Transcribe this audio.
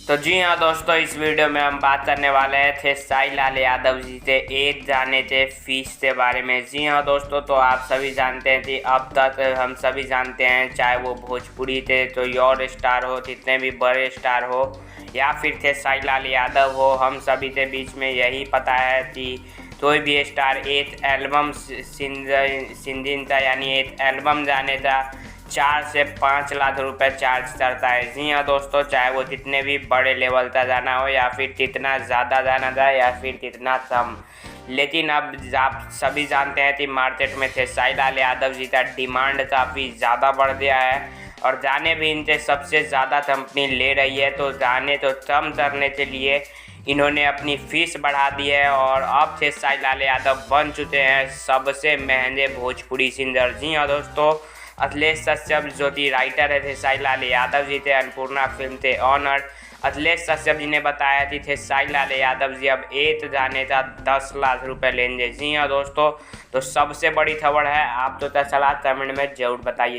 तो जी हाँ दोस्तों, इस वीडियो में हम बात करने वाले थे साई लाल यादव जी से एज जाने थे फीस के बारे में। जी हाँ दोस्तों, तो आप सभी जानते हैं कि अब तक हम सभी जानते हैं, चाहे वो भोजपुरी थे तो योर स्टार हो, जितने भी बड़े स्टार हो, या फिर थे साई लाल यादव हो, हम सभी के बीच में यही पता है कि कोई भी स्टार एक एल्बम सिंधिन था, यानी एक एल्बम जाने था 4 से 5 लाख रुपए चार्ज करता है। जी हाँ दोस्तों, चाहे वो कितने भी बड़े लेवल तक जाना हो, या फिर कितना ज़्यादा जाना था, या फिर कितना कम। लेकिन अब आप सभी जानते हैं कि मार्केट में थे साई लाल यादव जी का डिमांड काफ़ी ज़्यादा बढ़ गया है, और जाने भी इनसे सबसे ज़्यादा कंपनी ले रही है। तो जाने तो कम करने के लिए इन्होंने अपनी फीस बढ़ा दी है, और अब थे साई लाल यादव बन चुके हैं सबसे महंगे भोजपुरी सिंगर। जी हाँ दोस्तों, अखिलेश कश्यप जो कि राइटर है थे साई लाल यादव जी थे, अन्नपूर्णा फिल्म थे ऑनर। अखिलेश कश्यप जी ने बताया कि थे साई लाल यादव जी अब एक जाने का 10 लाख रुपए लेंगे। जी हाँ दोस्तों, तो सबसे बड़ी खबर है, आप तो चला कमेंट में जरूर बताइए।